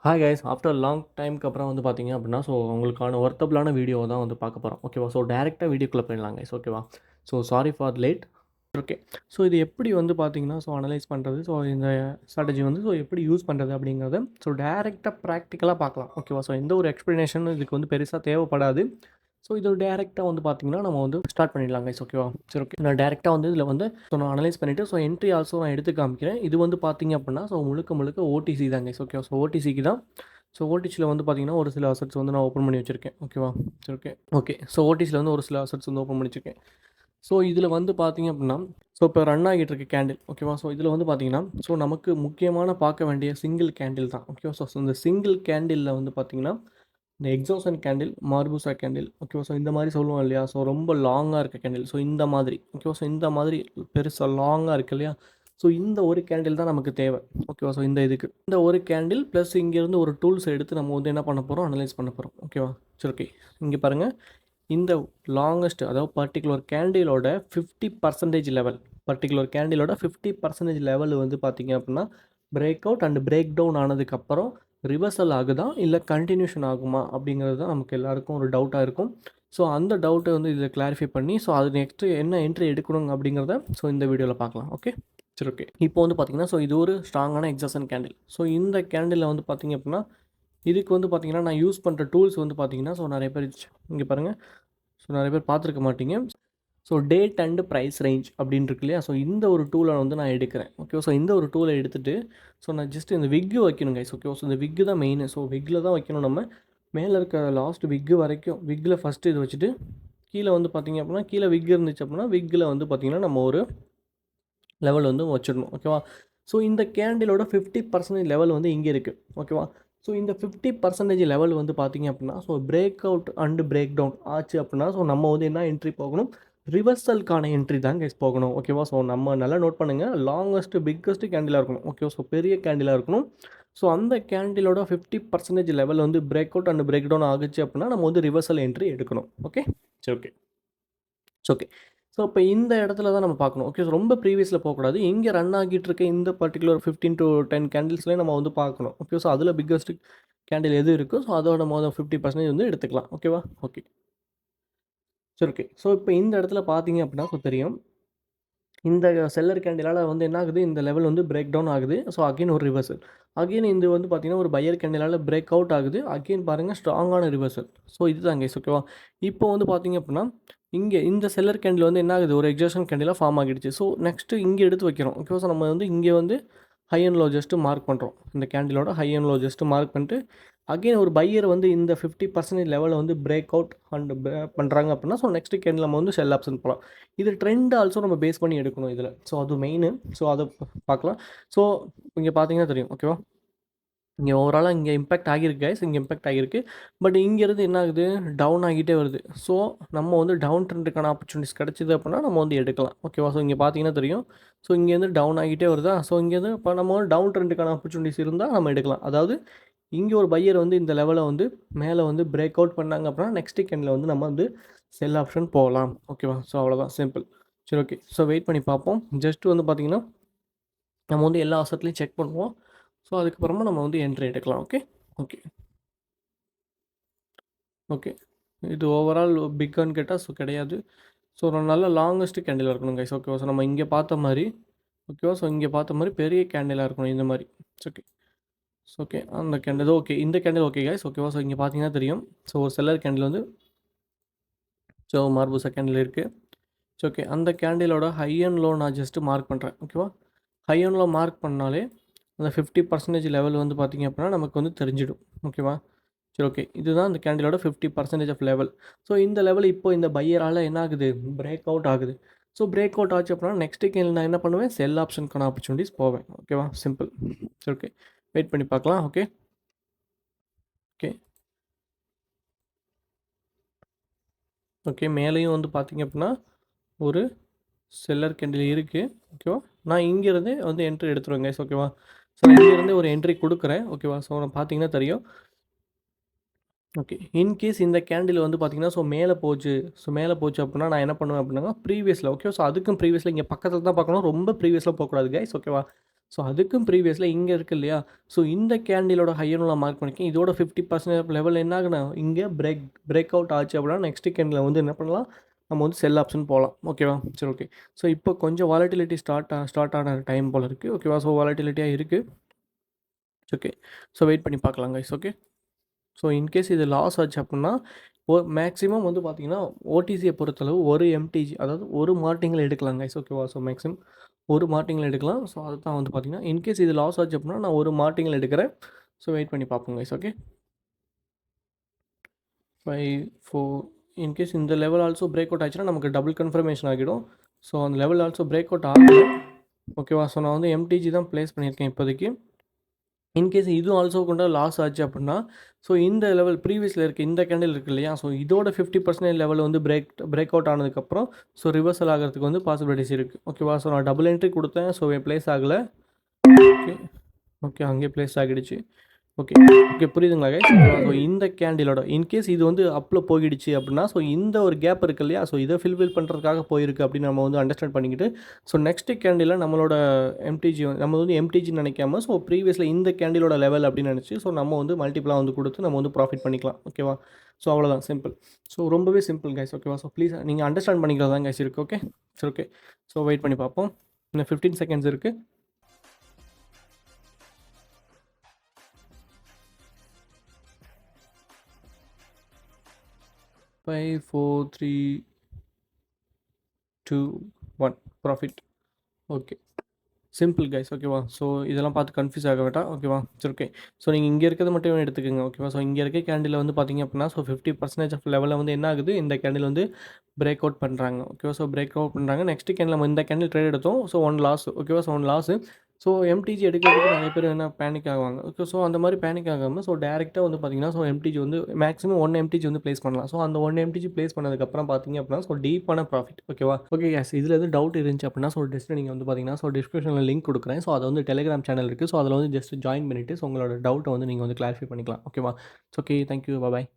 Hi guys after long டைம்க்கு அப்புறம் வந்து பார்த்தீங்க அப்படின்னா உங்களுக்கான ஒர்த்தபிளான வீடியோ தான் வந்து பார்க்க போகிறோம் ஓகேவா. டேரெக்டாக வீடியோக்குள்ளே போயிடலாம் கைஸ் ஓகேவா. Sorry for late. ஓகே. இது எப்படி வந்து பார்த்தீங்கன்னா அனலைஸ் பண்ணுறது, இந்த ஸ்ட்ராட்டஜி வந்து எப்படி யூஸ் பண்ணுறது அப்படிங்கிறத டேரெக்டாக ப்ராக்டிக்கலாக பார்க்கலாம் ஓகேவா. எந்த ஒரு எக்ஸ்ப்ளனேஷனும் இதுக்கு வந்து பெருசாக தேவைப்படாது. இது டேரெக்டாக வந்து பார்த்தீங்கன்னா நம்ம வந்து ஸ்டார்ட் பண்ணிடலாம் கைஸ் ஓகேவா. ஓகே, நான் டேரெக்டாக வந்து இதில் வந்து நான் அனலைஸ் பண்ணிவிட்டு என்ட்ரி ஆல்சோ நான் எடுத்து காமிக்கிறேன். இது வந்து பார்த்தீங்க அப்படின்னா முழுக்க முழுக்க ஓடிசி தான் கைஸ் ஓகேவா. ஓடிசிக்கு தான். ஓடிசியில் வந்து பார்த்தீங்கன்னா ஒரு சில அசட்ஸ் வந்து நான் ஓப்பன் பண்ணி வச்சுருக்கேன் ஓகேவா. Okay okay. ஓடிசியில் வந்து ஒரு சில அசட்ஸ் வந்து ஓப்பன் பண்ணி வச்சுருக்கேன். இதில் வந்து பார்த்தீங்க அப்படின்னா இப்போ ரன் ஆகிட்டு இருக்க கேண்டில் ஓகேவா. இதில் வந்து பார்த்தீங்கன்னா நமக்கு முக்கியமான பார்க்க வேண்டிய சிங்கிள் கேண்டில் தான் ஓகேவா. இந்த சிங்கிள் கேண்டிலில் வந்து பார்த்தீங்கன்னா இந்த எக்ஸாசன் கேண்டில், மார்பூசா கேண்டில் ஓகேவா. இந்த மாதிரி சொல்லுவோம் இல்லையா. ரொம்ப லாங்காக இருக்க கேண்டில். இந்த மாதிரி ஓகேவா. இந்த மாதிரி பெருசாக லாங்காக இருக்கு இல்லையா. இந்த ஒரு கேண்டில் தான் நமக்கு தேவை ஓகேவா. இந்த இதுக்கு இந்த ஒரு கேண்டில் ப்ளஸ் இங்கேருந்து ஒரு டூல்ஸ் எடுத்து நம்ம வந்து என்ன பண்ண போகிறோம், அனலைஸ் பண்ண போகிறோம் ஓகேவா. ஓகே, இங்கே பாருங்கள். இந்த லாங்கஸ்ட் அதாவது பர்டிகுலர் கேண்டிலோட 50% லெவல், பர்டிகுலர் 50% லெவல் வந்து பார்த்தீங்க அப்படின்னா break out and break down ஆனதுக்கப்புறம் ரிவர்சல் ஆகுதா இல்லை கண்டினியூஷன் ஆகுமா அப்படிங்கிறது தான் நமக்கு எல்லாருக்கும் ஒரு டவுட்டாக இருக்கும். அந்த டவுட்டை வந்து இதில் கிளாரிஃபை பண்ணி அது நெக்ஸ்ட்டு என்ன என்ட்ரி எடுக்கணும் அப்படிங்கிறத இந்த வீடியோவில் பார்க்கலாம். ஓகே, சரி. ஓகே, இப்போ வந்து பார்த்திங்கன்னா இது ஒரு ஸ்ட்ராங்கான எக்ஸாசன் கேண்டில். இந்த கேண்டிலில் வந்து பார்த்திங்க அப்படின்னா இதுக்கு வந்து பார்த்திங்கன்னா நான் யூஸ் பண்ணுற டூல்ஸ் வந்து பார்த்திங்கன்னா நிறைய பேர் இங்கே பாருங்கள். நிறைய பேர் பார்த்துருக்க மாட்டீங்க. டேட் அண்டு ப்ரைஸ் ரேஞ்ச் அப்படின்னு இருக்கு இல்லையா. இந்த ஒரு டூலை வந்து நான் எடுக்கிறேன் ஓகே. இந்த ஒரு டூலை எடுத்துகிட்டு நான் ஜஸ்ட் இந்த விக்கு வைக்கணும் கைஸ் ஓகே. இந்த விக்கு தான் மெயின். விக்கில் தான் வைக்கணும். நம்ம மேலே இருக்க லாஸ்ட் விக்கு வரைக்கும் விக்கில் ஃபஸ்ட்டு இது வச்சுட்டு கீழே வந்து பார்த்திங்க அப்படின்னா கீழே விக் இருந்துச்சு அப்படின்னா விக்கில் வந்து பார்த்திங்கன்னா நம்ம ஒரு லெவல் வந்து வச்சிடணும் ஓகேவா. இந்த கேண்டிலோட 50% லெவல் வந்து இங்கே இருக்குது ஓகேவா. இந்த 50% லெவல் வந்து பார்த்திங்க அப்படின்னா break out and break down ஆச்சு அப்படின்னா நம்ம வந்து என்ன என்ட்ரி போகணும், ரிவர்சலுக்கான என்ட்ரி தான் கைஸ் போகணும் ஓகேவா. நம்ம நல்லா நோட் பண்ணுங்கள். லாங்கஸ்ட் பிக்கஸ்ட் கேண்டிலாக இருக்கணும் ஓகே. பெரிய கேண்டிலாக இருக்கணும். அந்த கேண்டிலோட 50% லெவல் வந்து break out and break down ஆகுச்சு அப்படின்னா நம்ம வந்து ரிவர்சல் என்ட்ரி எடுக்கணும். ஓகே, சரி. Okay, okay. இப்போ இந்த இடத்துல தான் நம்ம பார்க்கணும் ஓகே. ரொம்ப ப்ரீவியஸில் போகக்கூடாது. இங்கே ரன் ஆகிட்டு இருக்க இந்த பர்டிகுலர் 15 to 10 கேண்டில்ஸ்லேயே நம்ம வந்து பார்க்கணும் ஓகே. அதில் பிக்கஸ்ட் கேண்டில் எது இருக்கோ அதோட 50% வந்து எடுத்துக்கலாம் ஓகேவா. ஓகே, சரி. ஓகே, இப்போ இந்த இடத்துல பார்த்தீங்க அப்படின்னா தெரியும். இந்த செல்லர் கேண்டிலால் வந்து என்ன ஆகுது, இந்த லெவல் வந்து பிரேக் டவுன் ஆகுது. அகைன் ஒரு ரிவர்சல். அகைன் இது வந்து பார்த்தீங்கன்னா ஒரு பையர் கேண்டிலால் பிரேக் அவுட் ஆகுது. அகைன் பாருங்கள் ஸ்ட்ராங்கான ரிவர்சல். இதுதான் கைஸ் ஓகேவா. இப்போ வந்து பார்த்தீங்க அப்படின்னா இங்கே இந்த செல்லர் கேண்டில் வந்து என்ன ஆகுது, ஒரு எக்ஸாஷன் கேண்டிலாக ஃபார்ம் ஆகிடுச்சு. நெக்ஸ்ட்டு இங்கே எடுத்து வைக்கிறோம் ஓகேவா. நம்ம வந்து இங்கே வந்து high and low just mark பண்ணுறோம். இந்த கேண்டிலோட high and low just mark பண்ணிட்டு அகைன் ஒரு பையர் வந்து இந்த 50% லெவலில் வந்து பிரேக் அவுட் அண்ட் பண்ணுறாங்க அப்படின்னா நெக்ஸ்ட் கேண்டில் நம்ம வந்து செல் ஆப்ஷன் போகலாம். இது ட்ரெண்ட் ஆல்சோ நம்ம பேஸ் பண்ணி எடுக்கணும் இதில். அது மெயின். அதை பார்க்கலாம். இங்கே பார்த்தீங்கன்னா தெரியும் ஓகேவா. இங்கே ஓவராலாக இங்கே இம்பேக்ட் ஆகியிருக்கு கைஸ். இங்கே இம்பேக்ட் ஆகியிருக்கு. பட் இங்கேருந்து என்ன ஆகுது, டவுன் ஆகிட்டே வருது. நம்ம வந்து டவுன் ட்ரெண்டுக்கான ஆப்பர்ச்சுனிட்டிஸ் கிடச்சிது அப்படின்னா நம்ம வந்து எடுக்கலாம் ஓகேவா. இங்கே பார்த்தீங்கன்னா தெரியும். இங்கேருந்து டவுன் ஆகிட்டே வருதா. இங்கேருந்து இப்போ நம்ம வந்து டவுன் ட்ரெண்டுக்கான ஆப்பர்ச்சுனிட்டிஸ் இருந்தால் நம்ம எடுக்கலாம். அதாவது இங்கே ஒரு பையர் வந்து இந்த லெவலை வந்து மேலே வந்து பிரேக் அவுட் பண்ணாங்க அப்படின்னா நெக்ஸ்ட் கேண்டில் வந்து நம்ம வந்து செல் ஆப்ஷன் போகலாம் ஓகேவா. அவ்வளோதான், சிம்பிள். சரி. ஓகே, வெயிட் பண்ணி பார்ப்போம். ஜஸ்ட் வந்து பார்த்திங்கன்னா நம்ம வந்து எல்லா அசட்லையும் செக் பண்ணுவோம். அதுக்கப்புறமா நம்ம வந்து என்ட்ரி எடுக்கலாம். Okay, okay, okay. இது ஓவரால் பிக்கான்னு கேட்டால் கிடையாது. ஒரு நல்ல லாங்கஸ்ட் கேண்டிலாக இருக்கணும் கைஸ் ஓகேவா. நம்ம இங்கே பார்த்த மாதிரி ஓகேவா. இங்கே பார்த்த மாதிரி பெரிய கேண்டிலாக இருக்கணும் இந்த மாதிரி. Okay, okay. அந்த கேண்டில் ஓகே. இந்த கேண்டில் ஓகே கைஸ் ஓகேவா. இங்கே பார்த்தீங்கன்னா தெரியும். ஒரு செல்லர் கேண்டில் வந்து மார்பூசா கேண்டில் இருக்குது. ஓகே, அந்த கேண்டிலோட ஹை அண்ட் லோ நான் ஜஸ்ட்டு மார்க் பண்ணுறேன் ஓகேவா. ஹை அண்ட் லோ மார்க் பண்ணாலே அந்த 50% லெவல் வந்து பார்த்திங்க அப்படின்னா நமக்கு வந்து தெரிஞ்சிடும் ஓகேவா. சரி. ஓகே, இதுதான் இந்த கேண்டிலோட 50% ஆஃப் லெவல். இந்த லெவல் இப்போ இந்த பையரால் என்ன ஆகுது, பிரேக் அவுட் ஆகுது. பிரேக் அவுட் ஆச்சு அப்படின்னா நெக்ஸ்ட் கேண்டில் நான் என்ன பண்ணுவேன், செல் ஆப்ஷனுக்கான ஆப்பர்ச்சுனிட்டிஸ் போவேன் ஓகேவா. சிம்பிள். சரி. ஓகே, வெயிட் பண்ணி பார்க்கலாம். Okay, okay, okay. மேலேயும் வந்து பார்த்திங்க அப்படின்னா ஒரு செல்லர் கேண்டில் இருக்குது ஓகேவா. நான் இங்கேருந்தே வந்து என்ட்ரி எடுத்துருவேன் கைஸ் ஓகேவா. இங்கேருந்தே ஒரு என்ட்ரி கொடுக்குறேன் ஓகேவா. நான் பார்த்தீங்கன்னா தெரியும். ஓகே, இன்கேஸ் இந்த கேண்டில் வந்து பார்த்தீங்கன்னா மேலே போச்சு. மேலே போச்சு அப்படின்னா நான் என்ன பண்ணுவேன் அப்படின்னா ப்ரீவியஸில் ஓகே. அதுக்கும் ப்ரீவியஸில் இங்கே பக்கத்தில் தான் பார்க்கணும். ரொம்ப ப்ரீவியஸில் போகக்கூடாது கைஸ் ஓகேவா. ஸோ அதுக்கும் ப்ரீவியஸில் இங்கே இருக்குது இல்லையா, ஸோ இந்த கேண்டிலோட ஹையர் நான் மார்க் பண்ணிக்கேன். இதோட 50% லெவல் என்ன ஆகுனா இங்கே பிரேக் அவுட் ஆச்சு அப்படின்னா நெக்ஸ்ட் கேண்டில் வந்து என்ன பண்ணலாம், நம்ம வந்து செல் ஆப்ஷன் போகலாம். ஓகேவா, சரி ஓகே. ஸோ இப்போ கொஞ்சம் வாலட்டிலிட்டி ஸ்டார்ட் ஆன டைம் போல் இருக்குது. ஓகேவா, ஸோ வாலட்டிலிட்டியாக இருக்குது. ஓகே, ஸோ வெயிட் பண்ணி பார்க்கலாம் கைஸ். ஓகே, ஸோ இன்கேஸ் இது லாஸ் ஆச்சு அப்படின்னா மேக்ஸிமம் வந்து பார்த்தீங்கன்னா ஓடிசியை பொறுத்தளவு ஒரு எம்டிஜி, அதாவது ஒரு மார்ட்டிங்கில் எடுக்கலாம் கைஸ். ஓகேவா, ஸோ மேக்ஸிமம் ஒரு மார்ட்டிங்கில் எடுக்கலாம். ஸோ அதுதான் வந்து பார்த்தீங்கன்னா இன்கேஸ் இது லாஸ் ஆச்சு அப்படின்னா நான் ஒரு மார்ட்டிங்கில் எடுக்கிறேன். ஸோ வெயிட் பண்ணி பார்ப்போம் கைஸ். ஓகே, 5 4 இன்கேஸ் இந்த லெவல் ஆல்சோ பிரேக் அவுட் ஆச்சுன்னா நமக்கு டபுள் கன்ஃபர்மேஷன் ஆகிடும். ஸோ அந்த லெவல் ஆல்சோ பிரேக் அவுட் ஆகல. ஓகேவா, ஸோ நான் வந்து எம்டிஜி தான் ப்ளேஸ் பண்ணியிருக்கேன் இப்போதைக்கு. இன்கேஸ் இதுவும் ஆல்சோ கொண்ட லாஸ் ஆச்சு அப்படின்னா ஸோ இந்த லெவல் ப்ரீவியஸில் இருக்க இந்த கேண்டில் இருக்குது இல்லையா, ஸோ இதோட 50% லெவல் வந்து பிரேக் அவுட் ஆனதுக்கப்புறம் ஸோ ரிவர்சல் ஆகிறதுக்கு வந்து பாசிபிலிட்டிஸ் இருக்குது. ஓகேவா, ஸோ நான் டபுள் என்ட்ரி கொடுத்தேன். ஸோ ப்ளேஸ் ஆகலை. ஓகே ஓகே, அங்கேயே ப்ளேஸ் ஆகிடுச்சு. ஓகே ஓகே, புரியுதுங்களா கைஸ்? ஸோ இந்த கேண்டிலோட இன்கேஸ் இது வந்து அப்பில் போயிடுச்சு அப்படின்னா ஸோ இந்த ஒரு கேப் இருக்கு இல்லையா, ஸோ இதை ஃபில்ஃபில் பண்ணுறதுக்காக போயிருக்கு அப்படின்னு நம்ம வந்து அண்டர்ஸ்டாண்ட் பண்ணிக்கிட்டு ஸோ நெக்ஸ்ட் கேண்டில் நம்மளோட எம்டிஜி நம்ம வந்து எம்டிஜின்னு நினைக்காம ஸோ ப்ரீவியஸில் இந்த கேண்டிலோட லெவல் அப்படின்னு நினச்சி ஸோ நம்ம வந்து மல்டிப்ளாக வந்து கொடுத்து நம்ம வந்து ப்ராஃபிட் பண்ணிக்கலாம். ஓகேவா, ஸோ அவ்வளோதான், சிம்பிள். ஸோ ரொம்பவே சிம்பிள் கைஸ். ஓகேவா, ஸோ ப்ளீஸ் நீங்கள் அண்டர்ஸ்டாண்ட் பண்ணிக்கிறது தான் கைஸ் இருக்குது. ஓகே, சரி ஓகே, ஸோ வெயிட் பண்ணி பார்ப்போம். இன்னும் 15 செகண்ட்ஸ் இருக்குது. 5 4 3 2 1 ப்ராஃபிட். Okay, simple guys. ஓகேவா, ஸோ இதெல்லாம் பார்த்து கன்ஃபியூஸ் ஆக வேண்டாம். ஓகேவா, சரி ஓகே. ஸோ நீங்கள் இங்கே இருக்கிறது மட்டும் எடுத்துக்கோங்க. ஓகேவா, ஸோ இங்கே இருக்க கேண்டில் வந்து பார்த்தீங்க அப்படின்னா ஸோ 50% ஆஃப் லெவலில் வந்து என்ன ஆகுது, இந்த கேண்டில் வந்து பிரேக் அவுட் பண்ணுறாங்க. ஓகேவா, ஸோ பிரேக் அவுட் பண்ணுறாங்க. நெக்ஸ்ட் கேண்டில் நம்ம இந்த கேண்டில் ட்ரேட் எடுத்தோம். So 1 loss. ஓகேவா, ஸோ 1 லாஸு. ஸோ எம்டிஜி எடுக்கிறதுக்கு நிறைய பேர் என்ன பேனிக் ஆகுவாங்க. ஓகே, ஸோ அந்த மாதிரி பேனிக் ஆகாமல் ஸோ டேரெக்டாக வந்து பார்த்தீங்கன்னா ஸோ எம்டிஜி வந்து மேக்ஸிமம் 1 எம்டிஜி வந்து ப்ளேஸ் பண்ணலாம். ஸோ அந்த 1 எம்டிஜி ப்ளேஸ் பண்ணதுக்கப்புறம் பார்த்தீங்க அப்படின்னா ஸோ டீப்பான ப்ராஃபிட். ஓகேவா, ஓகே கேஸ், இதில் எதுவும் டவுட் இருந்துச்சு அப்படின்னா ஸோ ஜஸ்ட் நீங்கள் வந்து பார்த்தீங்கன்னா ஸோ டிஸ்கிரிப்ஷனில் லிங்க் கொடுக்குறேன். ஸோ அதை வந்து டெலிகிராம் சேனல் இருக்குது. ஸோ அதில் வந்து ஜஸ்ட் ஜாயின் பண்ணிவிட்டு ஸோ உங்களோட டவுட்டை வந்து நீங்கள் வந்து கிளாரிஃபை பண்ணிக்கலாம். ஓகேவா, ஓகே, தேங்க்யூ, பாய்.